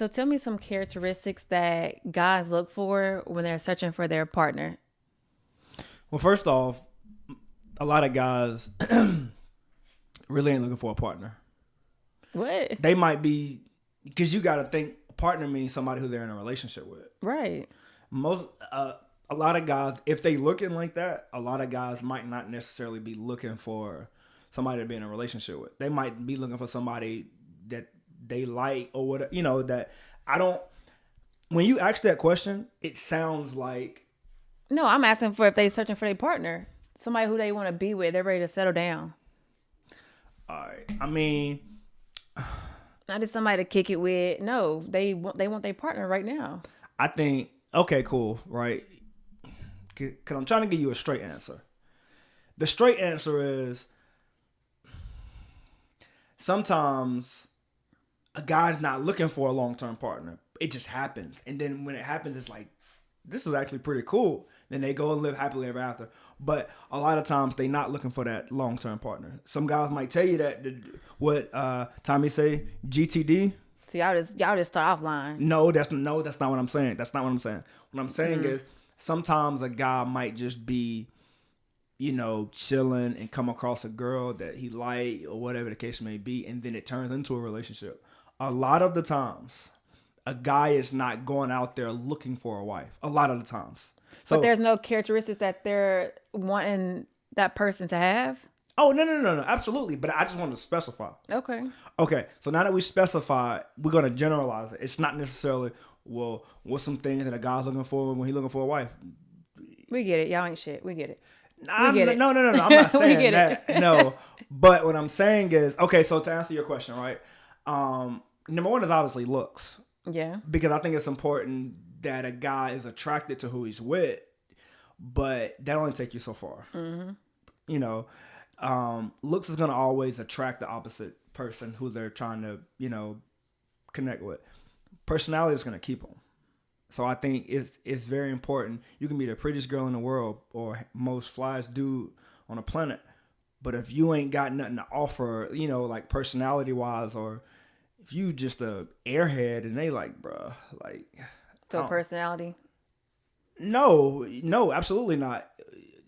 So tell me some characteristics that guys look for when they're searching for their partner. Well, first off, a lot of guys really ain't looking for a partner. What? They might be, because you got to think partner means somebody who they're in a relationship with. Right. A lot of guys, if they looking like that, a lot of guys might not necessarily be looking for somebody to be in a relationship with. They might be looking for somebody that they like or whatever. That I don't. When you ask that question, it sounds like. No, I'm asking for if they searching for their partner, somebody who they want to be with. They're ready to settle down. All right. I mean, not just somebody to kick it with. No, they want their partner right now. I think okay, cool, right? Because I'm trying to give you a straight answer. The straight answer is sometimes a guy's not looking for a long-term partner. It just happens. And then when it happens, it's like, this is actually pretty cool. Then they go and live happily ever after. But a lot of times they not looking for that long-term partner. Some guys might tell you that, what Tommy say, GTD. So y'all just start offline. No, that's not what I'm saying. That's not what I'm saying. What I'm saying is sometimes a guy might just be, chilling and come across a girl that he like or whatever the case may be, and then it turns into a relationship. A lot of the times, a guy is not going out there looking for a wife. A lot of the times. So, but there's no characteristics that they're wanting that person to have? Oh, no. Absolutely. But I just want to specify. Okay. So now that we specify, we're going to generalize it. It's not necessarily, well, what's some things that a guy's looking for when he's looking for a wife? We get it. Y'all ain't shit. We get it. No. I'm not saying that. No. But what I'm saying is, okay, so to answer your question, right? Number one is obviously looks. Yeah. Because I think it's important that a guy is attracted to who he's with, but that only take you so far. Mm-hmm. Looks is going to always attract the opposite person who they're trying to, connect with. Personality is going to keep them. So I think it's very important. You can be the prettiest girl in the world or most flyest dude on the planet, but if you ain't got nothing to offer, like personality wise, or if you just a airhead and they like, bruh, like. So personality? No, absolutely not.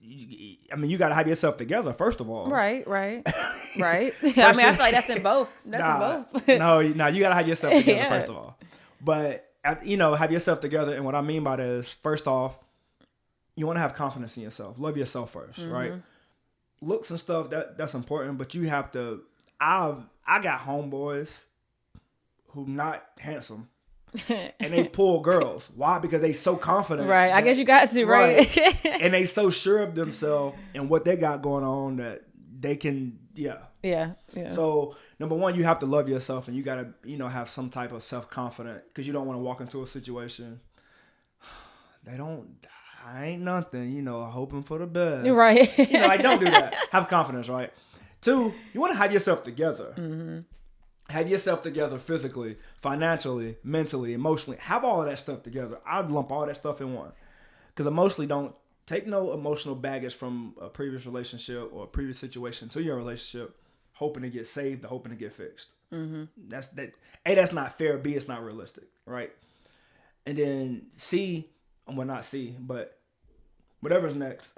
I mean, you got to have yourself together, first of all. Right. Right. I feel like that's in both. In both. No, you got to have yourself together, first of all. But, have yourself together. And what I mean by that is, first off, you want to have confidence in yourself. Love yourself first, right? Looks and stuff, that's important. But you have to, I got homeboys who not handsome. And they pull girls. Why? Because they so confident. Right. I guess you got to, right? And they so sure of themselves and what they got going on that they can, yeah. So, number one, you have to love yourself and you got to, have some type of self-confidence because you don't want to walk into a situation. I ain't nothing, hoping for the best. Right. Don't do that. Have confidence, right? Two, you want to have yourself together. Mm-hmm. Have yourself together physically, financially, mentally, emotionally. Have all of that stuff together. I'd lump all that stuff in one. Because emotionally, don't take no emotional baggage from a previous relationship or a previous situation to your relationship, hoping to get saved or hoping to get fixed. Mm-hmm. A, that's not fair. B, it's not realistic, right? And then C, well, not C, but whatever's next.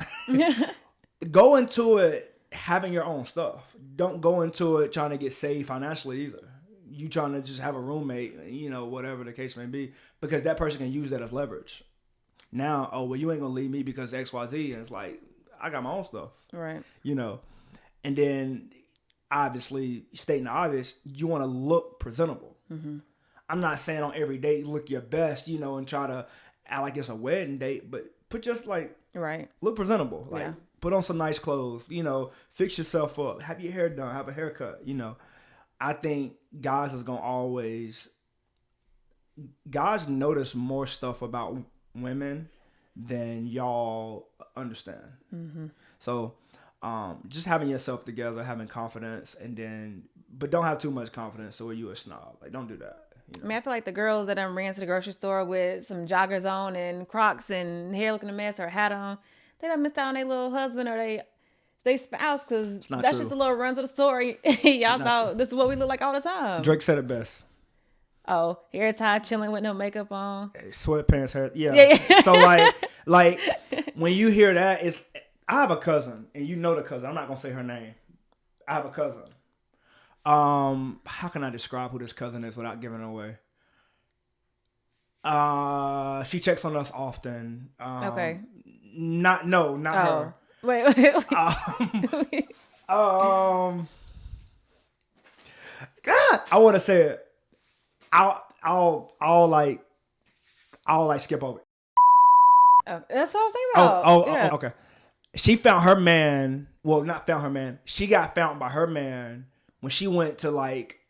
Go into it having your own stuff. Don't go into it trying to get saved financially either. You trying to just have a roommate, whatever the case may be, because that person can use that as leverage. Now, you ain't gonna leave me because XYZ, and it's like, I got my own stuff. Right. And then obviously stating the obvious, you want to look presentable. Mm-hmm. I'm not saying on every date look your best, and try to act like it's a wedding date, but put just like look presentable. Like put on some nice clothes, fix yourself up, have your hair done, have a haircut, I think guys notice more stuff about women than y'all understand. Mm-hmm. So just having yourself together, having confidence, but don't have too much confidence so you a snob. Like, don't do that. I mean, I feel like the girls that ran to the grocery store with some joggers on and Crocs and hair looking a mess or a hat on, they done missed out on their little husband or they spouse, because that's true. Just a little run to the store. Y'all thought this is what we look like all the time. Drake said it best. Oh, hair tie, chilling with no makeup on. Sweatpants, hair. Yeah. Yeah. So like when you hear that, I have a cousin, and you know the cousin. I'm not gonna say her name. I have a cousin. How can I describe who this cousin is without giving it away? She checks on us often. Okay. Not her. Wait. God, I want to say it. I'll skip over it. Oh, that's what I'm thinking about. Yeah. Okay. She found her man. Well, not found her man. She got found by her man when she went to like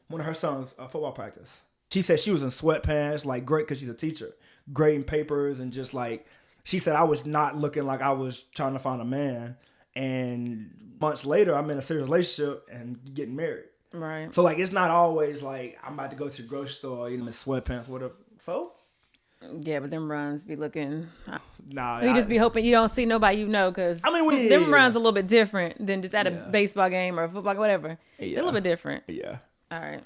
one of her son's football practice. She said she was in sweatpants, like great because she's a teacher, grading papers and just like she said I was not looking like I was trying to find a man. And months later, I'm in a serious relationship and getting married. Right. So like it's not always like I'm about to go to the grocery store, in sweatpants, whatever. So. Yeah, but them runs be looking. Nah, you just be hoping you don't see nobody because them runs a little bit different than just at a baseball game or football, whatever. Yeah. They're a little bit different. Yeah. All right.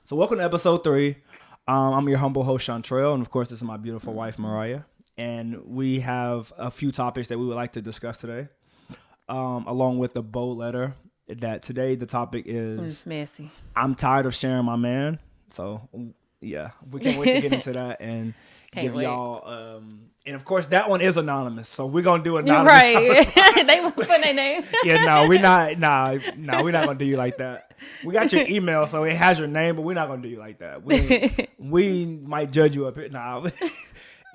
So welcome to episode 3. I'm your humble host Shontrell, and of course this is my beautiful wife Moriah, and we have a few topics that we would like to discuss today, along with the bold letter. That today the topic is messy. I'm tired of sharing my man. So yeah, we can't wait to get into that and. Give y'all, and of course that one is anonymous, so we're gonna do anonymous. Right? They won't put their name. Yeah, no, we're not gonna do you like that. We got your email, so it has your name, but we're not gonna do you like that. We might judge you up here. Nah,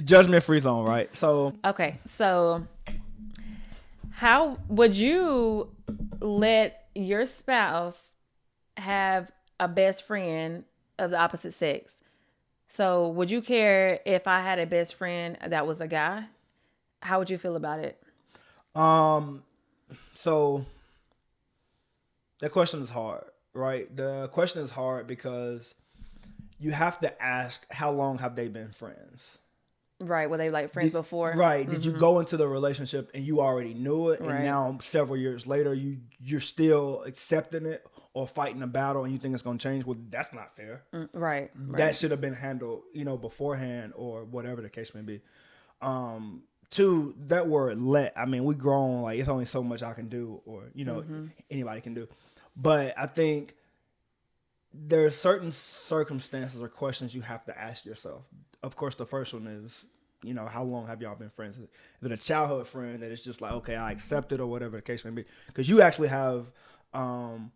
judgment free zone, right? So okay, so how would you let your spouse have a best friend of the opposite sex? So would you care if I had a best friend that was a guy? How would you feel about it? So that question is hard, right? The question is hard because you have to ask how long have they been friends? Right. Were they like friends before? Right. Mm-hmm. Did you go into the relationship and you already knew it, and right. now several years later you're still accepting it or fighting a battle and you think it's going to change? Well, that's not fair. Right. That should have been handled, beforehand or whatever the case may be. 2, that word let, I mean, we grown, like it's only so much I can do or, anybody can do. But I think there are certain circumstances or questions you have to ask yourself. Of course, the first one is, how long have y'all been friends? Is it a childhood friend that it's just like, okay, I accept it or whatever the case may be? Because you actually have one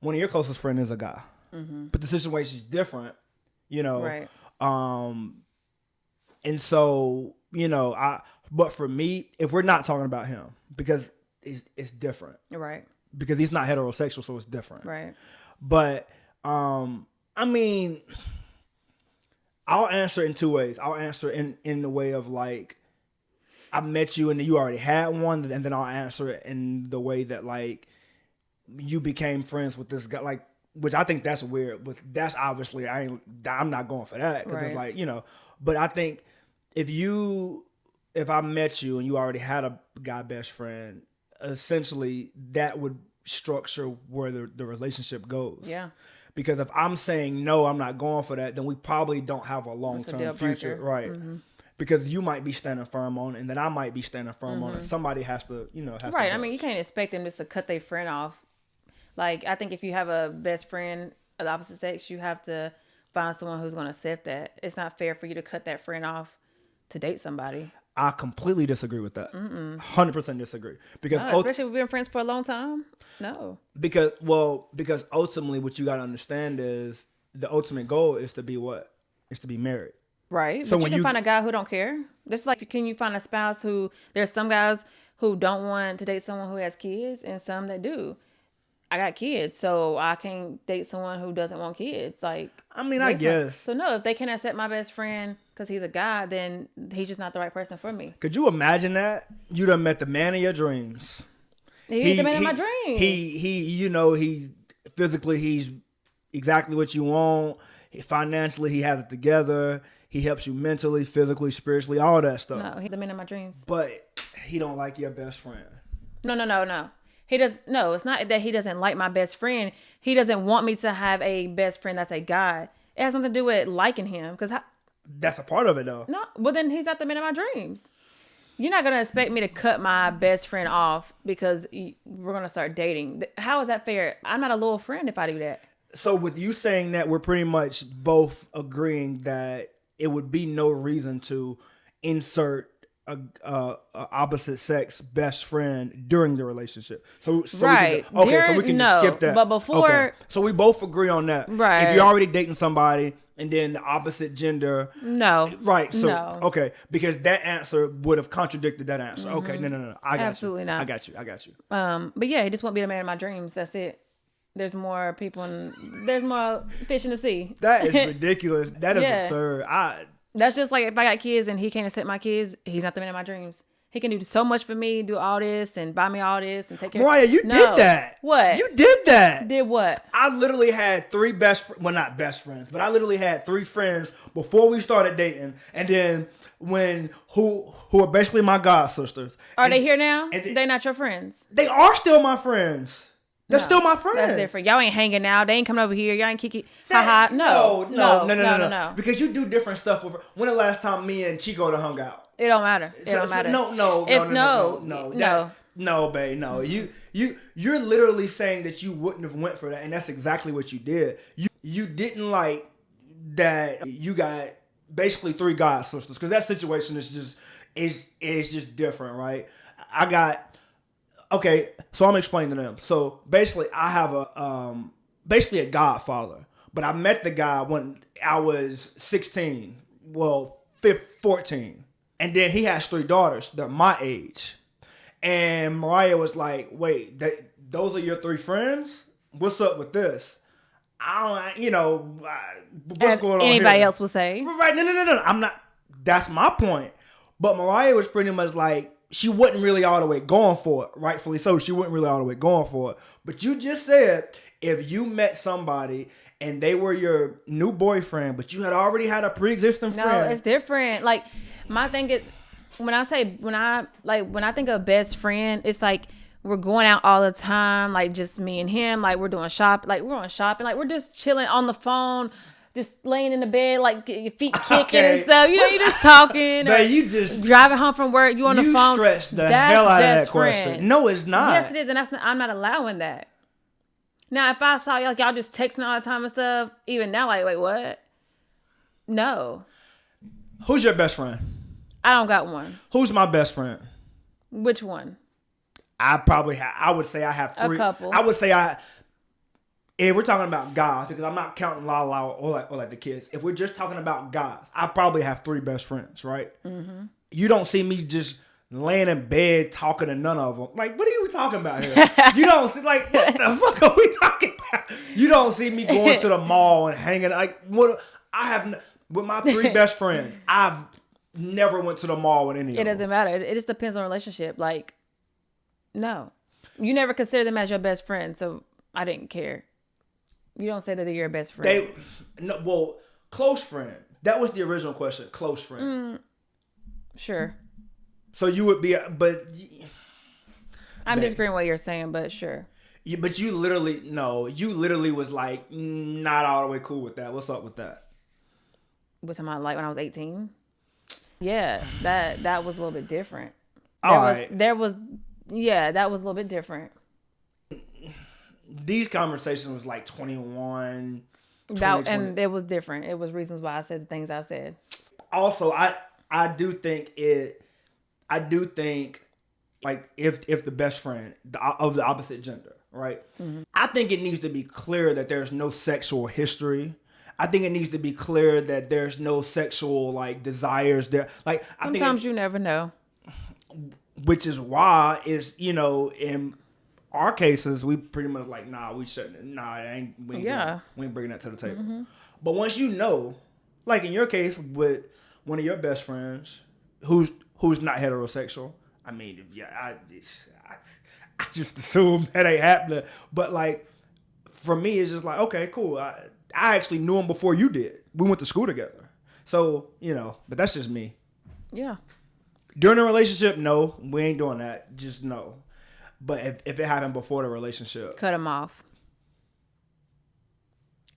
of your closest friends is a guy, but the situation is different, Right. And so, but for me, if we're not talking about him, because it's different, right? Because he's not heterosexual, so it's different, right? But I mean, I'll answer in 2 ways. I'll answer in the way of like, I met you and you already had one, and then I'll answer it in the way that like you became friends with this guy, like, which I think that's weird. But that's obviously I'm not going for that because it's like But I think if I met you and you already had a guy best friend, essentially that would structure where the relationship goes. Yeah. Because if I'm saying no, I'm not going for that, then we probably don't have a long-term future, right? Mm-hmm. Because you might be standing firm on it, and then I might be standing firm on it. Somebody has to, right. I mean, you can't expect them just to cut their friend off. Like, I think if you have a best friend of the opposite sex, you have to find someone who's going to accept that. It's not fair for you to cut that friend off to date somebody. I completely disagree with that. 100% disagree. Because especially if we've been friends for a long time. No. Because ultimately what you got to understand is the ultimate goal is to be what? Is to be married. Right. So but you can find a guy who don't care. Just like, can you find a spouse who, there's some guys who don't want to date someone who has kids and some that do. I got kids, so I can't date someone who doesn't want kids. Like, I mean, I guess. So no, if they can't accept my best friend because he's a guy, then he's just not the right person for me. Could you imagine that? You done met the man of your dreams. He's the man of my dreams. He physically, he's exactly what you want. Financially, he has it together. He helps you mentally, physically, spiritually, all that stuff. No, he's the man of my dreams. But he don't like your best friend. No. He does. No, it's not that he doesn't like my best friend. He doesn't want me to have a best friend that's a guy. It has something to do with liking him. Because That's a part of it, though. no, well then he's not the man of my dreams. You're not gonna expect me to cut my best friend off because we're gonna start dating. How is that fair? I'm not a loyal friend if I do that. So with you saying that, we're pretty much both agreeing that it would be no reason to insert a opposite sex best friend during the relationship. So Right. so we can just skip that. But before, Okay. So we both agree on that. Right. If you're already dating somebody and then the opposite gender, no. right? So No. okay, because that answer would have contradicted that answer. Okay, no. I got Absolutely you. not. I got you. But yeah, he just won't be the man of my dreams. That's it. There's more people and there's more fish in the sea. That is ridiculous. That is Yeah. absurd. That's just like if I got kids and he can't accept my kids, he's not the man of my dreams. He can do so much for me, do all this and buy me all this and take care. Moriah, you did that. What? You did that. Did what? I literally had three not best friends, but I literally had three friends before we started dating, and then who are basically my god sisters. Are they here now? And They're not your friends. They are still my friends. They're No, still my friends. That's different. Y'all ain't hanging out. They ain't coming over here. Y'all ain't kiki. Ha ha. No. Because you do different stuff with her. When the last time me and Chico hung out? It don't matter. It don't matter. No, babe, no. You're literally saying that you wouldn't have went for that, and that's exactly what you did. You didn't like that you got basically three god sisters, because that situation is just different, right? Okay, so I'm explaining to them. So basically, I have a godfather, but I met the guy when I was 16, 14. And then he has three daughters. They're my age. And Moriah was like, wait, those are your three friends? What's up with this? I don't, what's going on anybody here? else will say. Right, no. I'm not, that's my point. But Moriah was pretty much like, she wasn't really all the way going for it. Rightfully so, she wasn't really all the way going for it. But you just said, if you met somebody and they were your new boyfriend, but you had already had a pre-existing friend. No, it's different. Like, my thing is, when I think of best friend, it's like we're going out all the time, like just me and him, like we're doing shopping, like we're just chilling on the phone, just laying in the bed, like your feet kicking and stuff. You know, you just talking. But you just driving home from work, you on the phone. You stressed the hell out of that question. Friend. No, it's not. Yes, it is, and I'm not allowing that. Now, if I saw y'all just texting all the time and stuff, even now, like, wait, what? No. Who's your best friend? I don't got one. Who's my best friend? Which one? I would say I have three. A couple. I would say if we're talking about guys, because I'm not counting Lala or like the kids. If we're just talking about guys, I probably have three best friends, right? Mm-hmm. You don't see me just laying in bed talking to none of them. Like, what are you talking about here? You don't see, like, what the fuck are we talking about? You don't see me going to the mall and hanging. Like, with my three best friends, I've never went to the mall with any of them. It doesn't matter. It just depends on relationship. Like, no. You never consider them as your best friend, so I didn't care. You don't say that they're your best friend. Close friend. That was the original question. Close friend. Sure. So you would be, but I'm disagreeing with what you're saying, but sure. But you literally was like not all the way cool with that. What's up with that? What's am I like when I was 18? Yeah, that was a little bit different. That was a little bit different. These conversations was like 21. And it was different. It was reasons why I said the things I said. Also, I do think like if the best friend of the opposite gender, right? Mm-hmm. I think it needs to be clear that there's no sexual history. I think it needs to be clear that there's no sexual like desires there. Like sometimes you never know. Which is why in our cases we pretty much like we shouldn't. We ain't bringing that to the table. Mm-hmm. But once you know, like in your case with one of your best friends who's not heterosexual. I mean, I just assume that ain't happening. But like, for me, it's just like, okay, cool. I actually knew him before you did. We went to school together. So, but that's just me. Yeah. During a relationship, no, we ain't doing that. Just no. But if it happened before the relationship. Cut him off.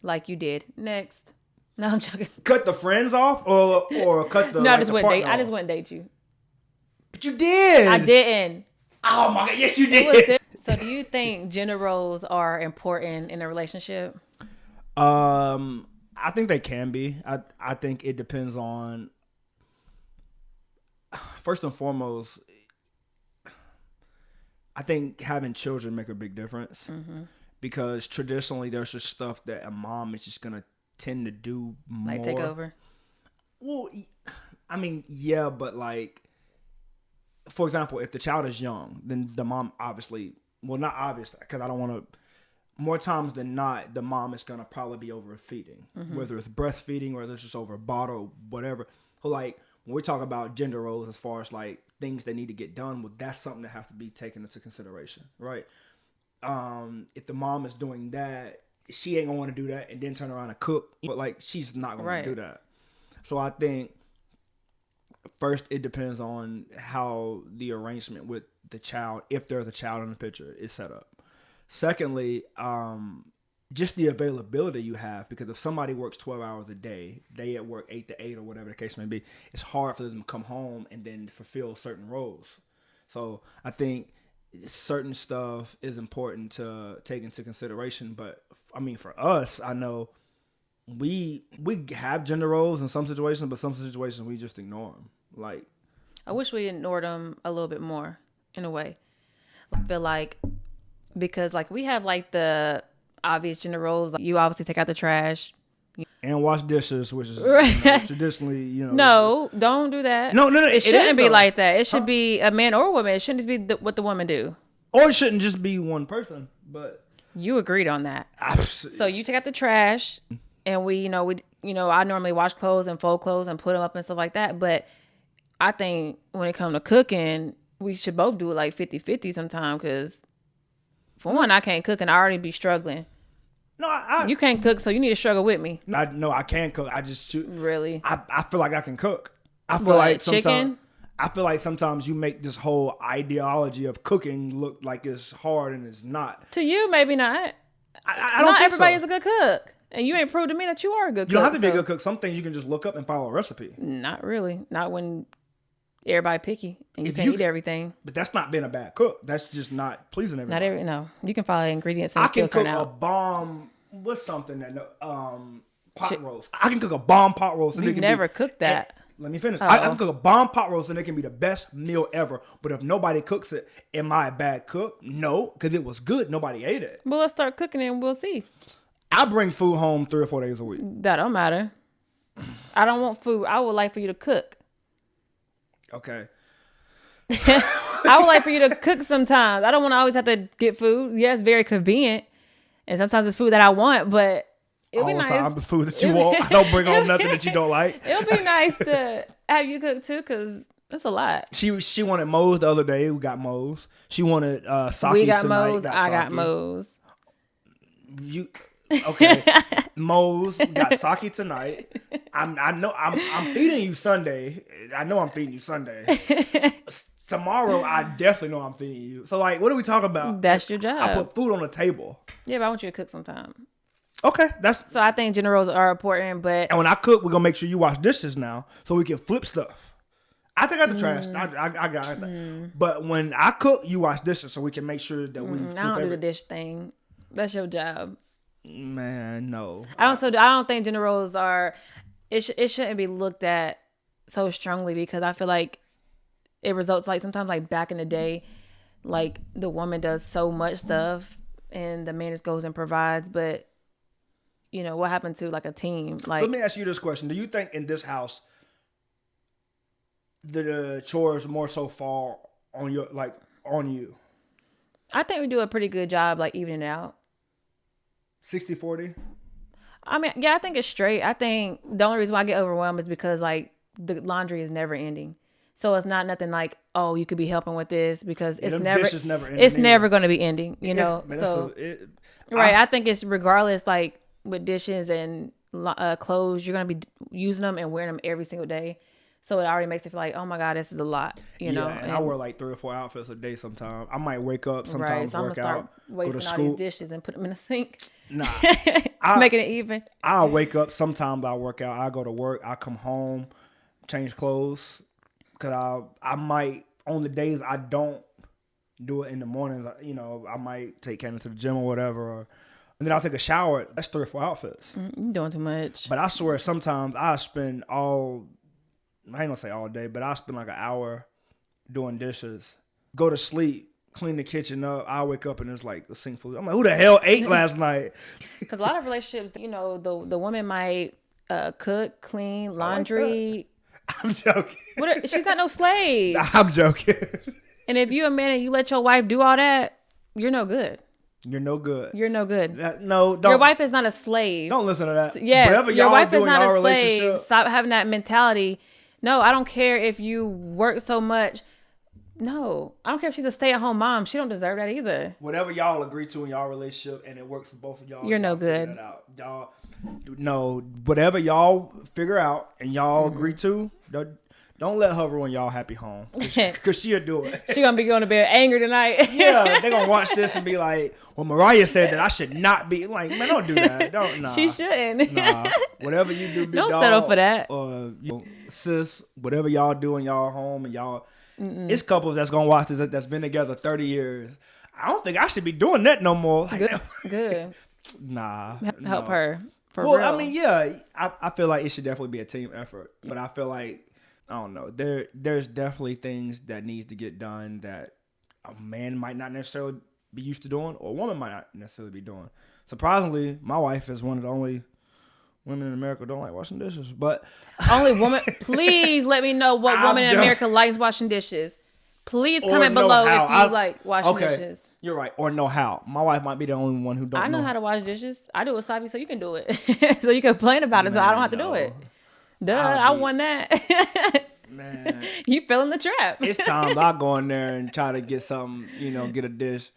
Like you did. Next. No, I'm joking. Cut the friends off, or cut the No, like, the partner I just off? wouldn't date you. But you did. I didn't. Oh my god, yes you It was did. different. So do you think gender roles are important in a relationship? I think they can be. I think it depends on, first and foremost, I think having children make a big difference, because traditionally there's just stuff that a mom is just gonna tend to do more. Like take over? Well, I mean, yeah, but like, for example, if the child is young, then the mom obviously, well, not obviously, because I don't want to. More times than not, the mom is gonna probably be overfeeding, whether it's breastfeeding or whether it's just over a bottle, whatever. So like when we talk about gender roles, as far as like things that need to get done, well, that's something that has to be taken into consideration, right? If the mom is doing that, she ain't gonna want to do that and then turn around and cook, but like she's not gonna do that. So I think first it depends on how the arrangement with the child, if there's a child in the picture, is set up. Secondly, just the availability you have, because if somebody works 12 hours a day, they at work 8 to 8 or whatever the case may be, it's hard for them to come home and then fulfill certain roles. So I think certain stuff is important to take into consideration. But I mean, for us, I know we have gender roles in some situations, but some situations we just ignore them. Like, I wish we ignored them a little bit more, in a way. I feel like, because like we have like the obvious gender roles, like you obviously take out the trash and wash dishes, which is traditionally, No, don't do that. No, it shouldn't be like that. It should be a man or a woman. It shouldn't just be what the woman do, or it shouldn't just be one person. But you agreed on that. So you take out the trash, and we I normally wash clothes and fold clothes and put them up and stuff like that. But I think when it comes to cooking, we should both do it like 50-50 sometime, because for one, I can't cook and I already be struggling. No, you can't cook, so you need to struggle with me. I can cook. I just really. I feel like I can cook. I feel like chicken. I feel like sometimes you make this whole ideology of cooking look like it's hard and it's not. To you, maybe not. I don't not think everybody's so. a good cook, and you ain't proved to me that you are a good cook. You don't have to be a good cook. Some things you can just look up and follow a recipe. Not really. Not when everybody picky and you can't eat everything. But that's not being a bad cook. That's just not pleasing everybody. No. You can follow the ingredients and I still can turn cook out. a bomb. What's something that pot roast? I can cook a bomb pot roast. You've never cooked that. Let me finish. I can cook a bomb pot roast and it can be the best meal ever. But if nobody cooks it, am I a bad cook? No, because it was good. Nobody ate it. Well, let's start cooking it and we'll see. I bring food home 3 or 4 days a week. That don't matter. I don't want food. I would like for you to cook. Okay. I would like for you to cook sometimes. I don't want to always have to get food. Yeah, it's very convenient. And sometimes it's food that I want, but it'll be nice. All the time it's food that you want. I don't bring home nothing that you don't like. It'll be nice to have you cook too, because that's a lot. She wanted Moe's the other day. We got Moe's. She wanted sake we got tonight. Moe's. I got Moe's. Okay. Moe's got sake tonight. I know I'm feeding you Sunday. I know I'm feeding you Sunday. Tomorrow I definitely know I'm feeding you. So like, what are we talking about? That's your job. I put food on the table. Yeah, but I want you to cook sometime. Okay, so I think gender roles are important, but and when I cook, we're gonna make sure you wash dishes now, so we can flip stuff. I take out the trash. I got it. But when I cook, you wash dishes, so we can make sure that we. I don't do the dish thing. That's your job. Man, no. I don't think gender roles are. It shouldn't be looked at so strongly, because I feel like it results like sometimes like back in the day, like the woman does so much stuff and the man just goes and provides. But what happened to like a team? Like, so let me ask you this question: do you think in this house the chores more so fall on you? I think we do a pretty good job like evening it out. 60-40? I mean, yeah, I think it's straight. I think the only reason why I get overwhelmed is because like the laundry is never ending. So it's not nothing like, oh, you could be helping with this, because it's never going to be ending, I think it's regardless, like with dishes and clothes, you're going to be using them and wearing them every single day. So it already makes it feel like, oh my God, this is a lot, you know. And I wear like 3 or 4 outfits a day sometimes. I might wake up sometimes, so I'm work gonna start out, go wasting to all school. these dishes and put them in the sink. Nah, Making it even. I'll wake up. Sometimes I work out. I go to work. I come home, change clothes, because I might, on the days I don't do it in the mornings, you know, I might take Cannon to the gym or whatever, and then I'll take a shower. That's 3 or 4 outfits. You're doing too much. But I swear, sometimes I spend I ain't gonna say all day, but I spend like an hour doing dishes, go to sleep, clean the kitchen up. I wake up and it's like the sink full. I'm like, who the hell ate last night? Because a lot of relationships, you know, the woman might cook, clean, laundry. I'm joking. She's not no slave. I'm joking. And if you're a man and you let your wife do all that, you're no good. You're no good. You're no good. Don't. Your wife is not a slave. Don't listen to that. So, yes, whatever your y'all wife do is in not y'all a slave. relationship, Stop having that mentality. No, I don't care if you work so much. No, I don't care if she's a stay-at-home mom. She don't deserve that either. whatever y'all agree to in y'all relationship and it works for both of y'all, You're no y'all figure good. that out. Y'all, no, whatever y'all figure out and y'all agree to, don't let her ruin y'all happy home, because she'll do it. She gonna be going to bed angry tonight. Yeah, they gonna watch this and be like, well, Moriah said that I should not be. Like, man, don't do that. Nah. She shouldn't. Nah. Whatever you do, Don't settle for that. Sis, whatever y'all do in y'all home and y'all, it's couples that's gonna watch this that's been together 30 years. I don't think I should be doing that no more. Like, Good. Nah. Help her. For Well, real. I mean, yeah, I feel like it should definitely be a team effort, but I feel like, I don't know, there's definitely things that needs to get done that a man might not necessarily be used to doing, or a woman might not necessarily be doing. Surprisingly, my wife is one of the only women in America who don't like washing dishes. But only woman. Please let me know what woman in America likes washing dishes. Please comment below if you like washing dishes. You're right, or know how. My wife might be the only one who don't know. I know how to wash dishes. I do it with Sabi, so you can do it. So you can complain about it, so I don't have to do it. Duh, I won that. Man, you fell in the trap. It's times I go in there and try to get something, get a dish.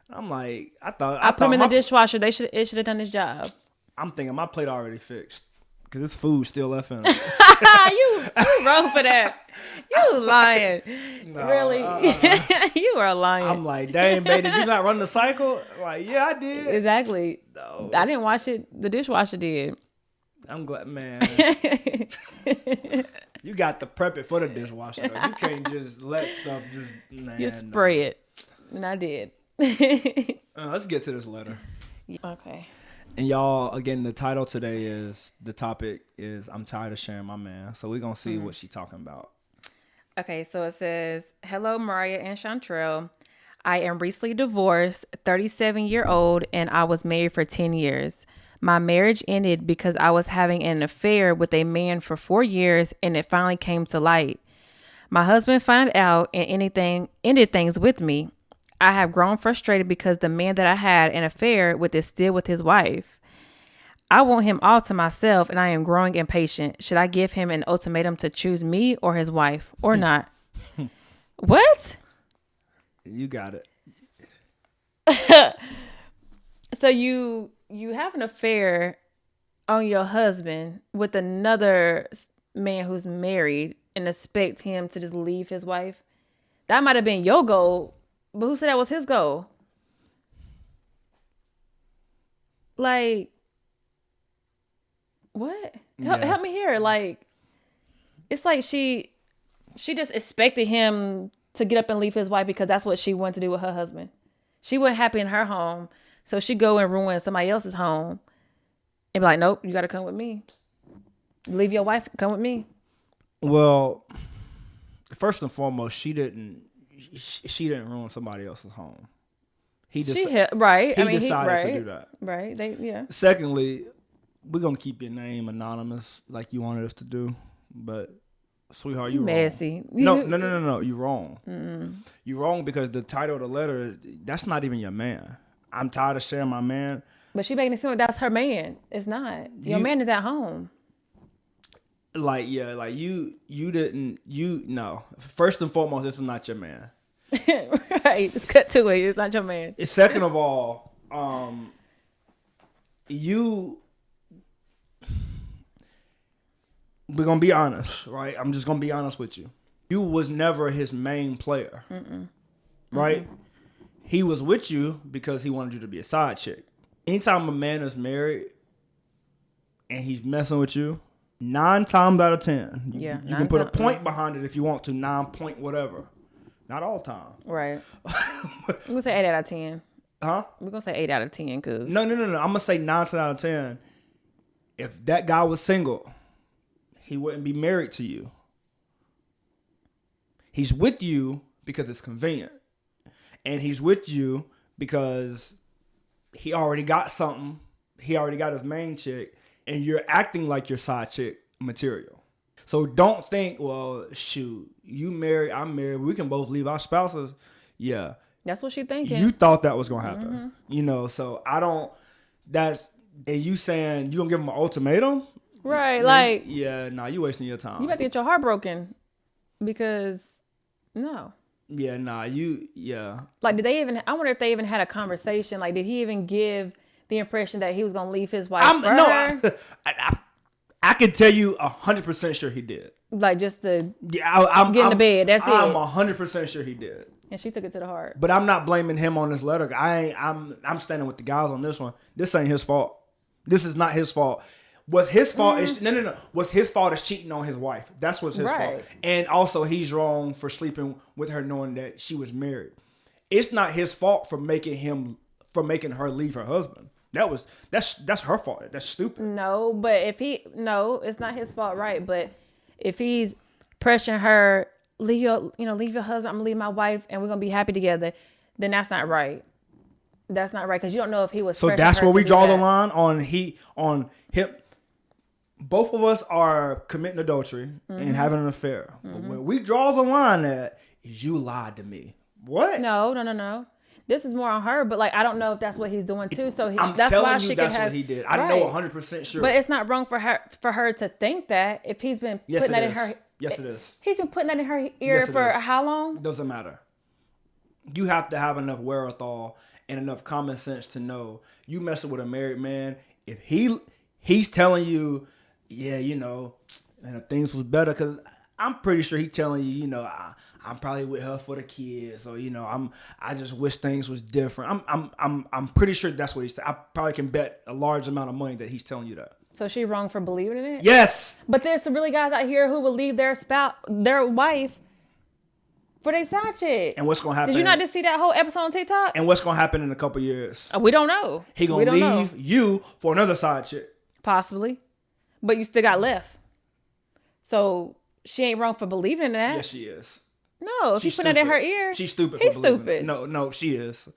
I'm like, I put them in the dishwasher. It should have done its job. I'm thinking my plate already fixed because this food still left in it. you wrong for that. You lying. No, really? You are lying. I'm like, dang, babe, did you not run the cycle? Like, yeah, I did. Exactly. No. I didn't wash it. The dishwasher did. I'm glad, man. You got to prep it for the dishwasher, though. You can't just let stuff just, man. You spray it. And I did. Let's get to this letter. Okay. And y'all, again, the title today the topic is I'm tired of sharing my man. So we're going to see what she's talking about. Okay, so it says, hello, Moriah and Shontrell. I am recently divorced, 37-year-old, and I was married for 10 years. My marriage ended because I was having an affair with a man for 4 years, and it finally came to light. My husband found out and ended things with me. I have grown frustrated because the man that I had an affair with is still with his wife. I want him all to myself, and I am growing impatient. Should I give him an ultimatum to choose me or his wife or not? What? You got it. So you have an affair on your husband with another man who's married and expect him to just leave his wife? That might have been your goal, but who said that was his goal? Like, what? Help me here. Like, it's like she just expected him to get up and leave his wife because that's what she wanted to do with her husband. She wasn't happy in her home, so she go and ruin somebody else's home and be like, nope, you got to come with me. Leave your wife, come with me. Well, first and foremost, she didn't ruin somebody else's home. He decided to do that. Right. Secondly, we're gonna keep your name anonymous like you wanted us to do, but sweetheart, you messy. Wrong. No. You wrong. You wrong because the title of the letter, that's not even your man. I'm tired of sharing my man. But she making it seem like that's her man. It's not. Your man is at home. Like, yeah, like you no. First and foremost, this is not your man. Right. Just cut to it. It's not your man. Second of all, we're gonna be honest, right? I'm just gonna be honest with you. You was never his main player, right? He was with you because he wanted you to be a side chick. Anytime a man is married and he's messing with you, 9 times out of 10, Yeah, you can put a point behind it if you want to, 9 point whatever. Not all time. Right. We're gonna say 8 out of 10. Huh? We're gonna say 8 out of 10 because No. I'm gonna say 9 out of 10. If that guy was single, he wouldn't be married to you. He's with you because it's convenient. And he's with you because he already got something. He already got his main chick. And you're acting like your side chick material. So don't think, well, shoot, you married, I'm married. We can both leave our spouses. Yeah. that's what she's thinking. You thought that was going to happen. You know, so I don't, and you saying you going to give him an ultimatum? Right. Like, Yeah, nah, you wasting your time. you about to get your heart broken because, no. Yeah, nah, yeah. Like, I wonder if they even had a conversation. Like, did he even give the impression that he was going to leave his wife for her? I can tell you 100% sure he did. Like, just to I'm get in the bed. That's I'm it. 100% sure he did. And she took it to the heart. But I'm not blaming him on this letter. I'm standing with the guys on this one. This ain't his fault. This is not his fault. What's his fault is no. What's his fault is cheating on his wife. That's what's his fault. And also he's wrong for sleeping with her knowing that she was married. It's not his fault for making her leave her husband. That's her fault. That's stupid. No, but it's not his fault, right? But if he's pressuring her, leave your husband, I'm gonna leave my wife, and we're gonna be happy together, then that's not right. That's not right because you don't know if he was. So that's where we draw the line on him. Both of us are committing adultery and having an affair. But where we draw the line at is you lied to me. What? No. This is more on her, but like I don't know if that's what he's doing too. So I'm that's telling why you she that's can have. What he did. I don't know 100% sure. But it's not wrong for her to think that if he's been putting that in her. Yes, it is. He's been putting that in her ear for how long? Doesn't matter. You have to have enough wherewithal and enough common sense to know you messing with a married man. If he's telling you, yeah, and if things was better, because I'm pretty sure he's telling you, I'm probably with her for the kids, or I just wish things was different. I'm pretty sure that's what he's. I probably can bet a large amount of money that he's telling you that. So she wrong for believing in it? Yes. But there's some really guys out here who will leave their wife for their side chick. And what's gonna happen? Did you not just see that whole episode on TikTok? And what's gonna happen in a couple years? We don't know. He gonna leave you for another side chick. Possibly, but you still got left. So she ain't wrong for believing in that. Yes, she is. No, if she put it in her ear, she's stupid. He's for believing stupid. It. No, she is.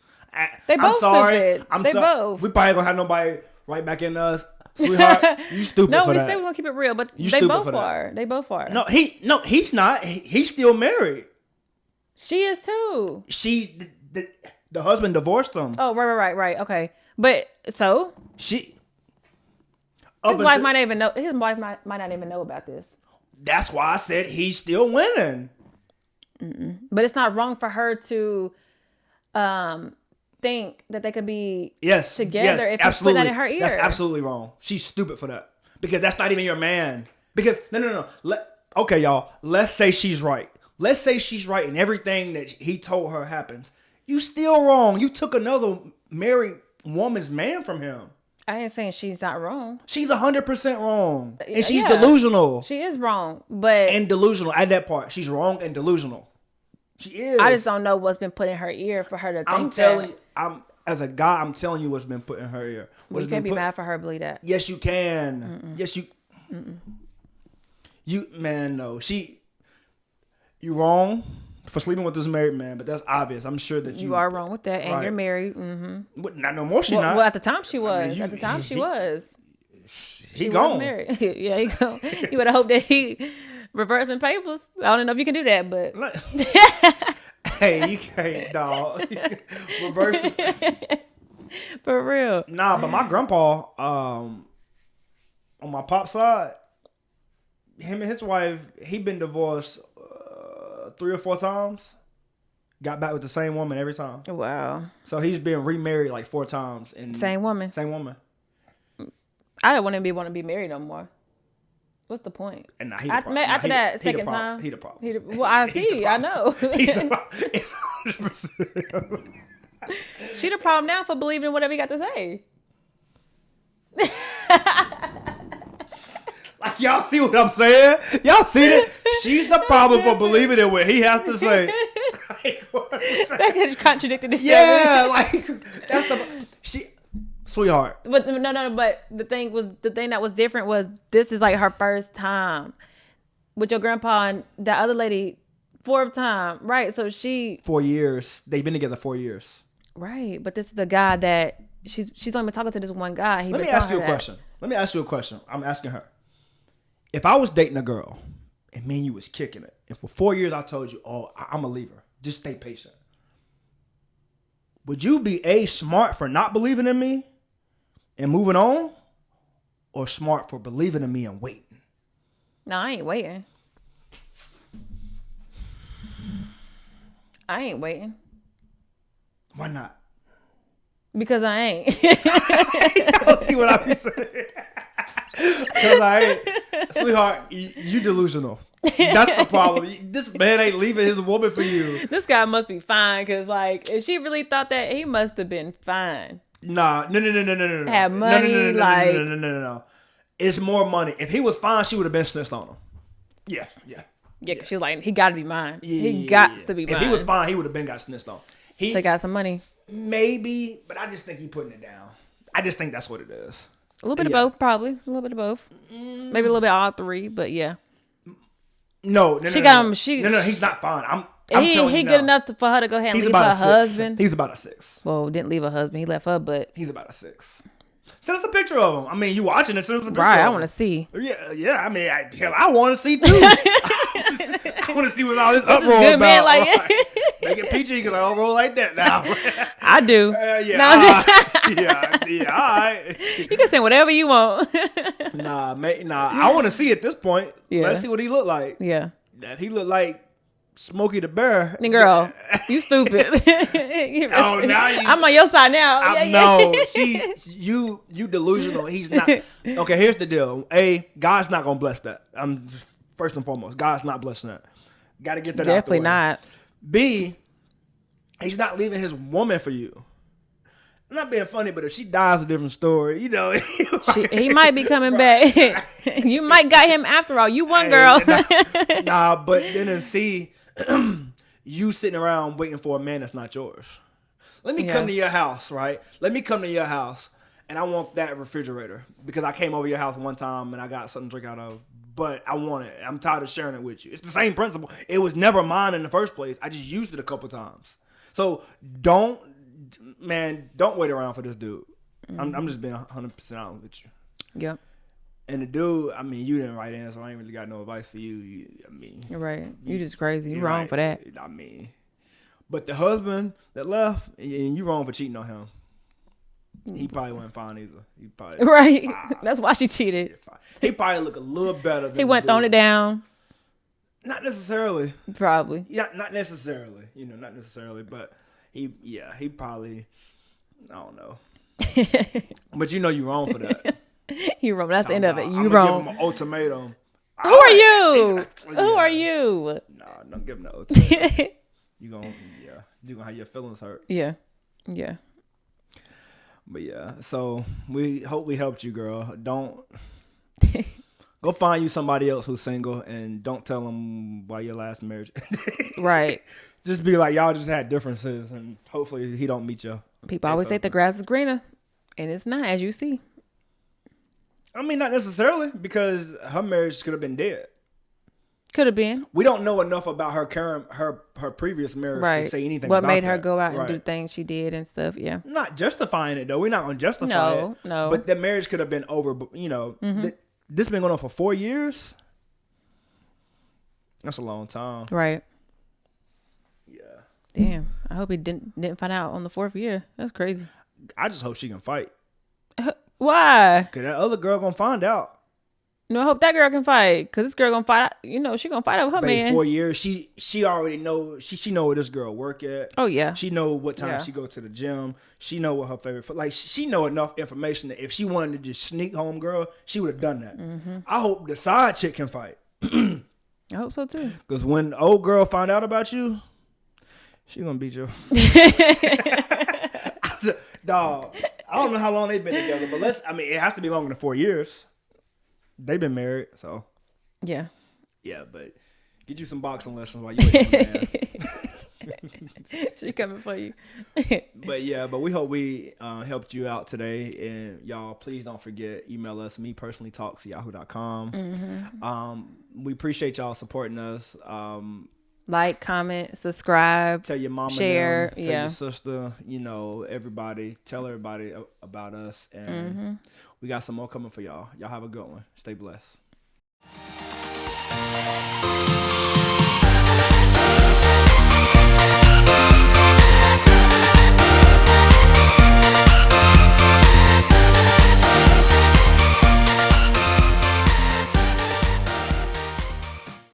They both stupid. They both. We probably gonna have nobody right back in us. Sweetheart, you stupid no, for that. No, we said we're gonna keep it real, but you they both are. They both are. No, he's not. He's still married. She is too. The husband divorced him. Oh, right. Okay, but so his wife might not even know. His wife might not even know about this. That's why I said he's still winning. But it's not wrong for her to think that they could be together if you put that in her ear. That's absolutely wrong. She's stupid for that. Because that's not even your man. Because, no. Okay, y'all. Let's say she's right. Let's say she's right and everything that he told her happens. You still wrong. You took another married woman's man from him. I ain't saying she's not wrong. She's 100% wrong. And she's delusional. She is wrong. And delusional at that part. She's wrong and delusional. She is. I just don't know what's been put in her ear for her to think as a guy, I'm telling you what's been put in her ear. You can't be mad for her to believe that. Yes, you can. Yes, you. No. You wrong for sleeping with this married man, but that's obvious. I'm sure that you are wrong with that, and you're married. Not no more. Not. Well, at the time she was. She was. He gone. Was married. Yeah, he gone. You would have hoped that he reversing papers. I don't know if you can do that, but. Hey, you can't, dog. Reverse. For real. Nah, but my grandpa, on my pop side, him and his wife, he been divorced 3 or 4 times. Got back with the same woman every time. Wow. So he's been remarried like 4 times. Same woman. Same woman. I don't want to be married no more. What's the point? And now he after that second time, he the problem. Well, I see. I know. He's the problem. It's 100%. She the problem now for believing whatever he got to say. Like, y'all see what I'm saying? Y'all see it? She's the problem for believing in what he has to say. Like, that could have contradicted itself. Yeah, like that's sweetheart. But no. But the thing that was different was this is like her first time with your grandpa and that other lady, fourth time, right? So 4 years. They've been together 4 years. Right, but this is the guy that she's only been talking to this one guy. Let me ask you a question. I'm asking her. If I was dating a girl and me and you was kicking it, and for 4 years I told you, oh, I'm a leaver. Just stay patient. Would you be smart for not believing in me and moving on, or smart for believing in me and waiting? No, I ain't waiting. Why not? Because I ain't. Y'all see what I be saying? Because I ain't. Sweetheart, you delusional. That's the problem. This man ain't leaving his woman for you. This guy must be fine, because like, if she really thought that, he must have been fine. Nah, no. Have money, no. It's more money. If he was fine, she would have been snitched on him. Yeah. Yeah, because she was like, he got to be mine. He got to be mine. If he was fine, he would have been got snitched on. He got some money. Maybe, but I just think he putting it down. I just think that's what it is. A little bit of both, probably. A little bit of both. Maybe a little bit all three, but yeah. No, he's not fine. I'm telling you now. Good enough for her to go ahead and leave her husband. He's about a 6. Well, didn't leave her husband. He left her, but he's about a 6. Send us a picture of him. I mean, you watching it? Send us a picture. Right, of him. I want to see. Yeah. I mean, I want to see too. I want to see what all this uproar good about. Man, like, make it PG because I don't roll like that now. I do. Yeah. All right. You can say whatever you want. Nah. I want to see at this point. Yeah. Let's see what he look like. Yeah. If he look like Smokey the Bear. Girl, you stupid. Oh, now I'm on your side now. No, you delusional. He's not. Okay, here's the deal. God's not gonna bless that. I'm just first and foremost, God's not blessing that. Got to get that out the way. Definitely not. B, he's not leaving his woman for you. I'm not being funny, but if she dies, a different story. You know, he might be coming back. You might got him after all. You won, girl. Nah, but then C, you sitting around waiting for a man that's not yours. Let me come to your house, right? Let me come to your house, and I want that refrigerator because I came over your house one time and I got something to drink out of. But I want it. I'm tired of sharing it with you. It's the same principle. It was never mine in the first place. I just used it a couple times. So don't wait around for this dude. Mm-hmm. I'm just being 100% honest with you. Yep. And the dude, I mean, you didn't write in, so I ain't really got no advice for you. You're right. You just crazy. You're wrong right for that. I mean, but the husband that left, and you wrong for cheating on him. He probably wasn't fine either. He probably right. That's why she cheated. He probably look a little better. He went throwing it down. Not necessarily. Probably. Yeah, not necessarily. Not necessarily. But he probably. I don't know. But you wrong for that. You wrong. That's the end of it. You I'm wrong. Give him an ultimatum. Who are you? Who are you? Nah, don't give him the ultimatum. You gonna have your feelings hurt. Yeah. But yeah, so we hope we helped you, girl. Don't go find you somebody else who's single, and don't tell them why your last marriage. Right. Just be like, y'all just had differences, and hopefully he don't meet you. People always say the grass is greener, and it's not, as you see. I mean, not necessarily, because her marriage could have been dead. Could have been. We don't know enough about her previous marriage to say anything. What about made her that. go out and do the things she did and stuff? Yeah. Not justifying it though. We're not gonna justify it. No. But the marriage could have been over. This been going on for 4 years. That's a long time. Right. Yeah. Damn. I hope he didn't find out on the 4th year. That's crazy. I just hope she can fight. Why? Cause that other girl gonna find out. I hope that girl can fight, because this girl gonna fight. She gonna fight over her Babe, man. 4 years. She already know. She know where this girl work at. Oh yeah. She know what time she go to the gym. She know what her favorite. Like she know enough information that if she wanted to just sneak home, girl, she would have done that. I hope the side chick can fight. I hope so too. Because when the old girl find out about you, she gonna beat you. Dog, I don't know how long they've been together, but it has to be longer than 4 years. They've been married, so yeah. Yeah, but get you some boxing lessons while you're waiting, man. She coming for you. but we hope we helped you out today. And y'all, please don't forget, email us, mepersonallytalks@yahoo.com. We appreciate y'all supporting us. Like, comment, subscribe, tell your mama, share, tell your sister, everybody. Tell everybody about us. And we got some more coming for y'all. Y'all have a good one. Stay blessed.